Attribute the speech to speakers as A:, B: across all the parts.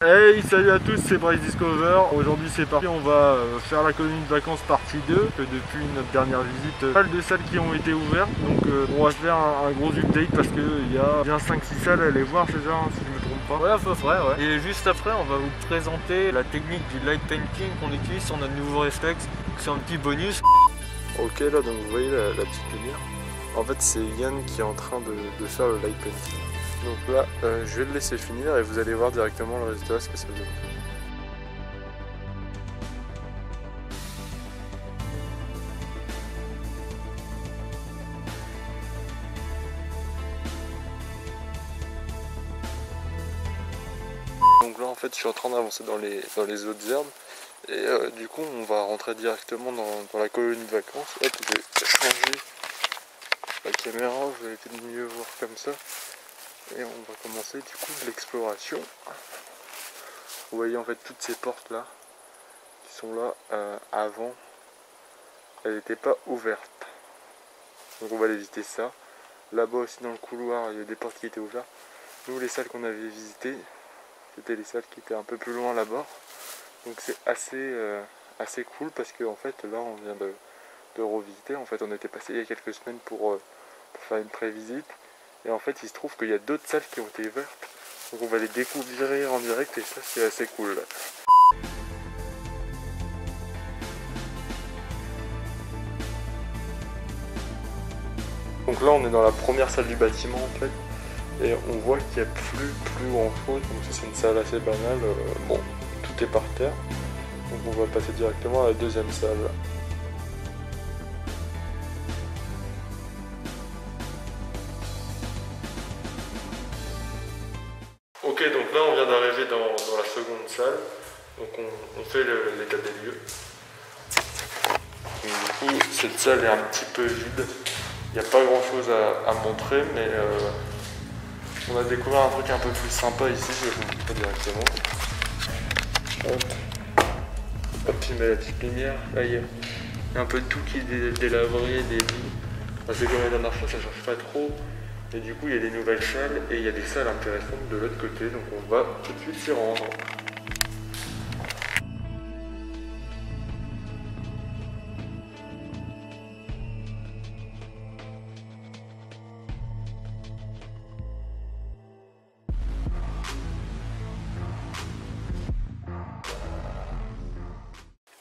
A: Hey, salut à tous, c'est Bryce Discover. Aujourd'hui c'est parti, on va faire la colonie de vacances partie 2. Depuis notre dernière visite, pas mal de salles qui ont été ouvertes. Donc on va se faire un gros update parce qu'il y a bien 5-6 salles à aller voir, c'est ça, si je me trompe pas.
B: Ouais, à peu près, ouais. Et juste après, on va vous présenter la technique du light painting qu'on utilise sur notre nouveau réflexe. C'est un petit bonus.
A: Ok, là donc vous voyez la petite lumière. En fait c'est Yann qui est en train de faire le light painting. Donc là je vais le laisser finir et vous allez voir directement le résultat, ce que ça donne. Donc là en fait je suis en train d'avancer dans les autres herbes et du coup on va rentrer directement dans la colonie de vacances. Hop, je vais changer la caméra, vous allez peut-être mieux voir comme ça. Et on va commencer du coup de l'exploration. Vous voyez en fait toutes ces portes là qui sont là avant, elles n'étaient pas ouvertes. Donc on va aller visiter ça. Là-bas aussi dans le couloir il y a des portes qui étaient ouvertes. Nous les salles qu'on avait visitées, c'était les salles qui étaient un peu plus loin là-bas. Donc c'est assez cool parce que en fait là on vient de revisiter. En fait on était passé il y a quelques semaines pour faire une pré-visite. Et en fait il se trouve qu'il y a d'autres salles qui ont été ouvertes. Donc on va les découvrir en direct et ça c'est assez cool. Donc là on est dans la première salle du bâtiment en fait. Et on voit qu'il n'y a plus grand chose. Donc ça c'est une salle assez banale. Bon, tout est par terre. Donc on va passer directement à la deuxième salle. Ok, donc là on vient d'arriver dans la seconde salle. Donc on fait l'état des lieux. Donc, du coup cette salle est un petit peu vide. Il n'y a pas grand chose à montrer, mais on a découvert un truc un peu plus sympa ici, je vais vous montrer directement. Hop. Hop, il met la petite lumière. Là il y a un peu de tout qui est des laveries, des lits. Enfin, c'est comme la dernière fois, ça change pas trop. Et du coup il y a des nouvelles salles et il y a des salles intéressantes de l'autre côté, donc on va tout de suite s'y rendre.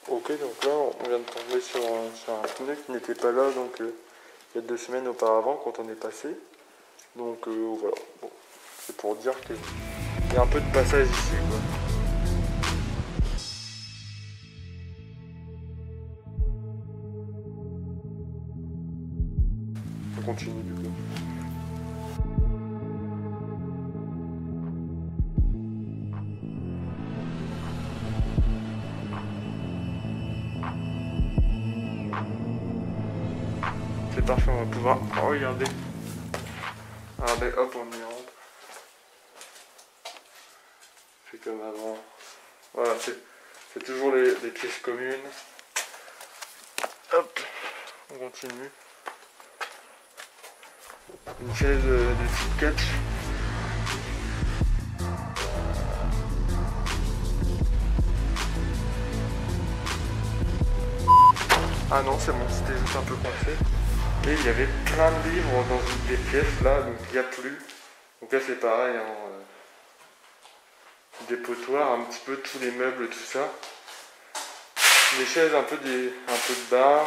A: Ok, donc là on vient de tomber sur un pneu qui n'était pas là donc il y a 2 semaines auparavant quand on est passé. Donc voilà, bon, c'est pour dire qu'il y a un peu de passage ici quoi. On continue du coup. C'est parfait, on va pouvoir regarder. Regardez, hop, on y rentre. C'est comme avant. Voilà, c'est toujours les pièces communes. Hop, on continue. Une chaise de type catch. Ah non, c'est bon, c'était juste un peu coincé. Et il y avait plein de livres dans une des pièces là, donc il n'y a plus. Donc là c'est pareil, hein, des potoirs, un petit peu tous les meubles, tout ça. Des chaises, un peu de bar,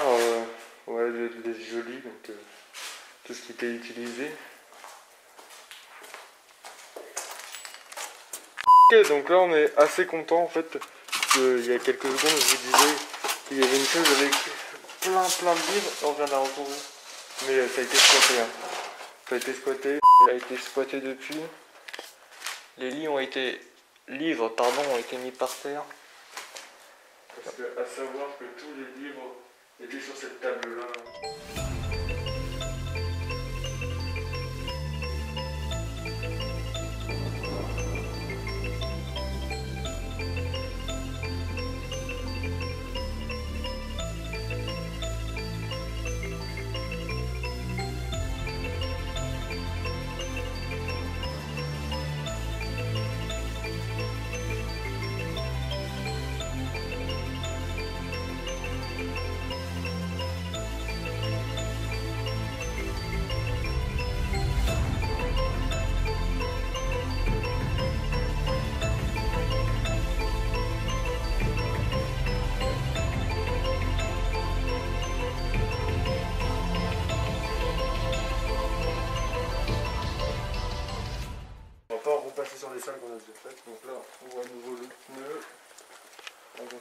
A: ouais, des jolis, donc tout ce qui était utilisé. Ok, donc là on est assez content en fait. Il y a quelques secondes je vous disais qu'il y avait une chaise avec plein de livres, on vient d'en retrouver. Mais ça a été squatté. Hein. Ça a été squatté, il a été squatté depuis. Les livres ont été mis par terre. Parce que, à savoir que tous les livres étaient sur cette table-là.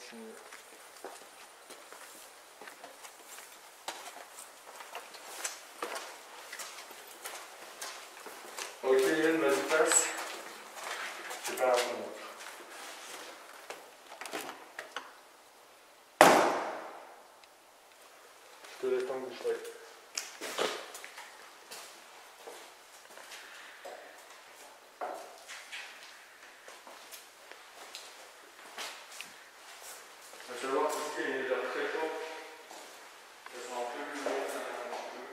B: continue.
A: Ok Yann, vas-y passe. C'est pas la fin. Je te laisse t'engouffrer. Tu vas voir qu'il est déjà très chaud. Ça sera un peu plus long, un petit peu.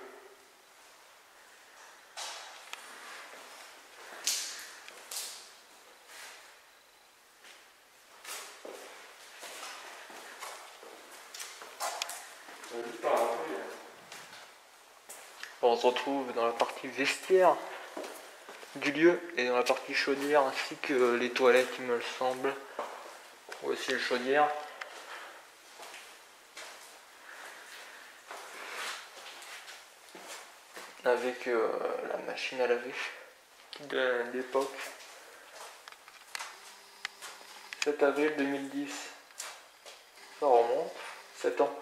B: On se retrouve dans la partie vestiaire du lieu et dans la partie chaudière ainsi que les toilettes, il me semble. Voici le chaudière. Avec la machine à laver de l'époque. 7 avril 2010. Ça remonte. 7 ans.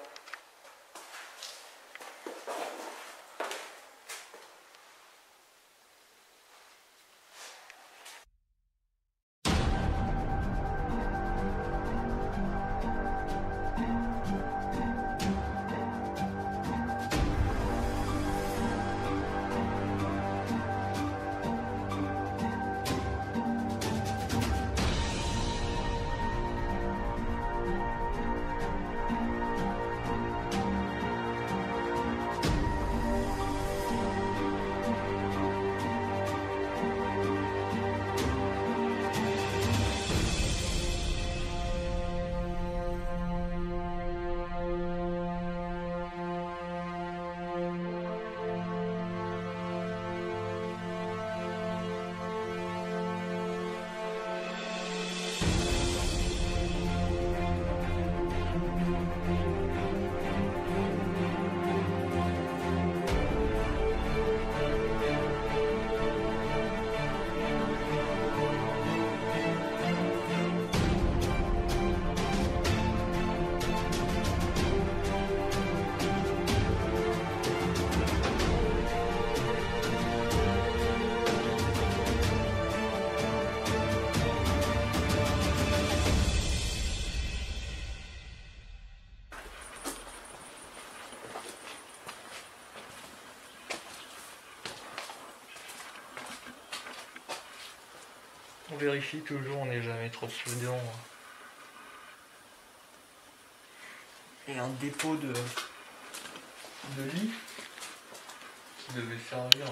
B: On vérifie toujours, on n'est jamais trop prudent. Et un dépôt de lit qui devait servir.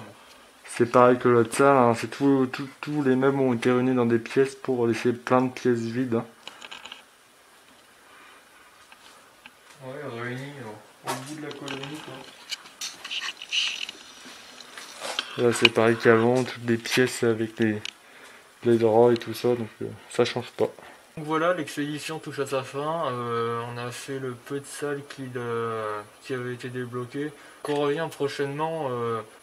A: C'est pareil que l'autre salle, hein. C'est tous les meubles ont été réunis dans des pièces pour laisser plein de pièces vides. Hein.
B: Ouais, réunis au bout de la colonie quoi.
A: Là c'est pareil qu'avant, toutes les pièces avec les draps et tout ça, donc ça change pas.
B: Donc voilà, l'expédition touche à sa fin. On a fait le peu de salles qui avait été débloqué. On revient prochainement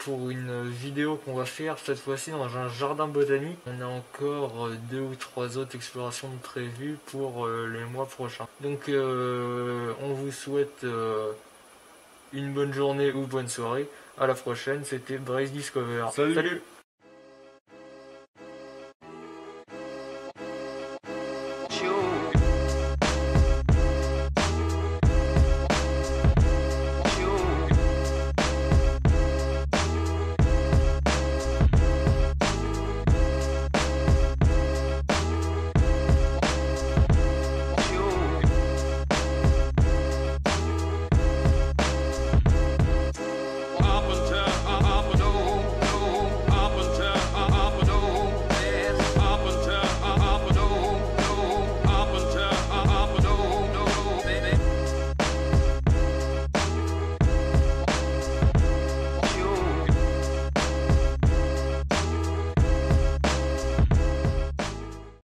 B: pour une vidéo qu'on va faire cette fois-ci dans un jardin botanique. On a encore 2 ou 3 autres explorations prévues pour les mois prochains. Donc on vous souhaite une bonne journée ou bonne soirée. À la prochaine, c'était Brace Discover. Salut.
C: You